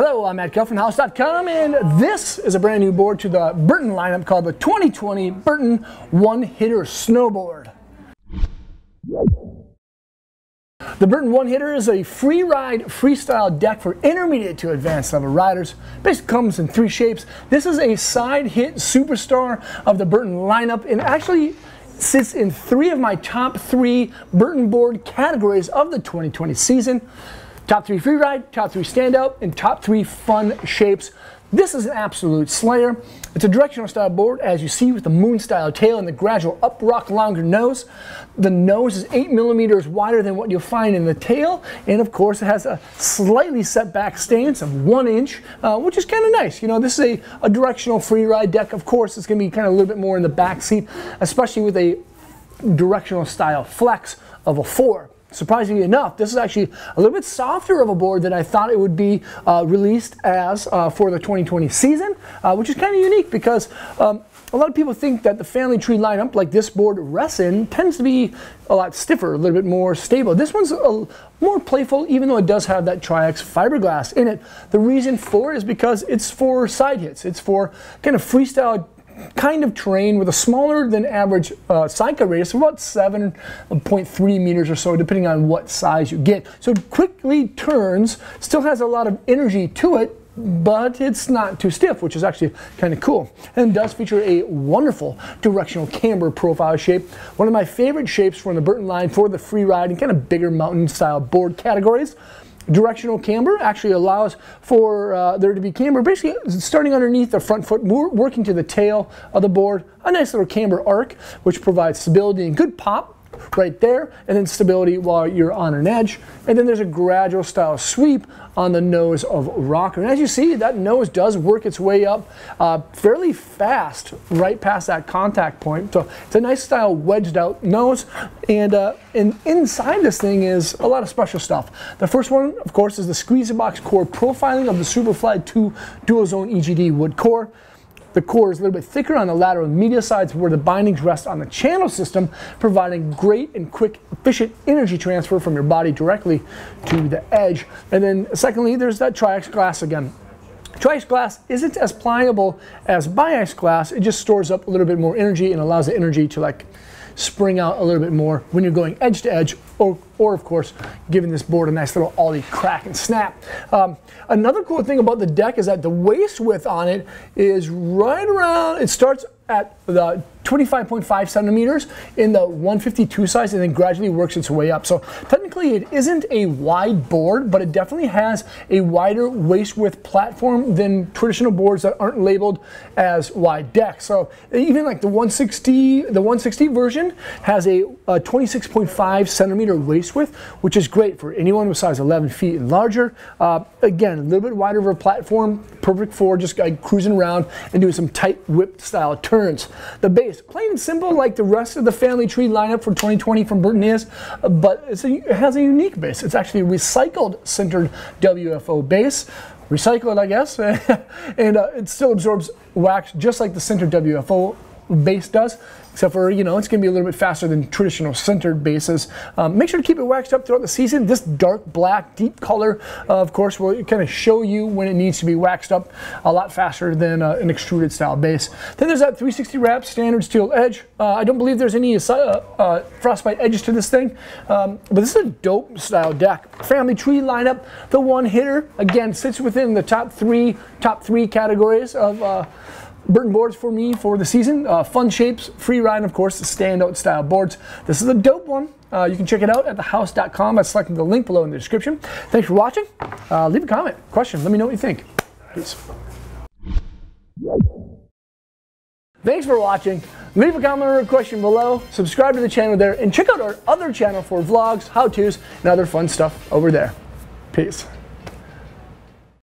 Hello, I'm Matt from House.com, and this is a brand new board to the Burton lineup called the 2020 Burton One Hitter Snowboard. The Burton One Hitter is a free ride freestyle deck for intermediate to advanced level riders. Basically comes in three shapes. This is a side hit superstar of the Burton lineup and actually sits in three of my top three Burton board categories of the 2020 season. Top three free ride, top three standout, and top three fun shapes. This is an absolute slayer. It's a directional style board, as you see, with the moon style tail and the gradual up rock longer nose. The nose is 8 millimeters wider than what you'll find in the tail, and of course it has a slightly set back stance of 1 inch, which is kind of nice. You know, this is a directional free ride deck. Of course, it's going to be kind of a little bit more in the back seat, especially with a directional style flex of a 4. Surprisingly enough, this is actually a little bit softer of a board than I thought it would be released as for the 2020 season, which is kind of unique because a lot of people think that the Family Tree lineup, like this board rests in, tends to be a lot stiffer, a little bit more stable. This one's more playful, even though it does have that Tri-X fiberglass in it. The reason for it is because it's for side hits. It's for kind of freestyle kind of terrain with a smaller than average sidecut radius of about 7.3 meters or so, depending on what size you get. So it quickly turns, still has a lot of energy to it, but it's not too stiff, which is actually kind of cool. And it does feature a wonderful directional camber profile shape. One of my favorite shapes from the Burton line for the free ride and kind of bigger mountain style board categories. Directional camber actually allows for there to be camber basically starting underneath the front foot, working to the tail of the board. A nice little camber arc, which provides stability and good pop right there, and then stability while you're on an edge. And then there's a gradual style sweep on the nose of rocker. And as you see, that nose does work its way up fairly fast right past that contact point. So it's a nice style wedged out nose. And inside this thing is a lot of special stuff. The first one, of course, is the Squeeze Box core profiling of the Superfly 2 dual zone EGD wood core. The core is a little bit thicker on the lateral and medial sides where the bindings rest on the channel system, providing great and quick, efficient energy transfer from your body directly to the edge. And then secondly, there's that Tri-X glass again. Tri-X glass isn't as pliable as Bi-X glass. It just stores up a little bit more energy and allows the energy to like spring out a little bit more when you're going edge to edge, or of course giving this board a nice little ollie crack and snap. Another cool thing about the deck is that the waist width on it is right around, it starts at the 25.5 centimeters in the 152 size and then gradually works its way up. So technically it isn't a wide board, but it definitely has a wider waist width platform than traditional boards that aren't labeled as wide decks. So even like the 160 version has a 26.5 centimeter waist width, which is great for anyone with size 11 feet and larger. Again, a little bit wider of a platform, perfect for just like cruising around and doing some tight whip style turns. The base, plain and simple like the rest of the Family Tree lineup for 2020 from Burton is, but it has a unique base. It's actually a recycled centered WFO base. Recycled, I guess, and it still absorbs wax just like the centered WFO base does, except for, you know, it's going to be a little bit faster than traditional centered bases. Make sure to keep it waxed up throughout the season. This dark black, deep color, of course, will kind of show you when it needs to be waxed up a lot faster than an extruded style base. Then there's that 360 wrap standard steel edge. I don't believe there's any frostbite edges to this thing, but this is a dope style deck. Family Tree lineup, the one hitter, again, sits within the top three categories of Burton boards for me for the season. Fun shapes, free ride, and of course the standout style boards. This is a dope one. You can check it out at thehouse.com by selecting the link below in the description. Thanks for watching. Leave a comment, question, let me know what you think. Peace. Thanks for watching. Leave a comment or a question below. Subscribe to the channel there and check out our other channel for vlogs, how-tos, and other fun stuff over there. Peace.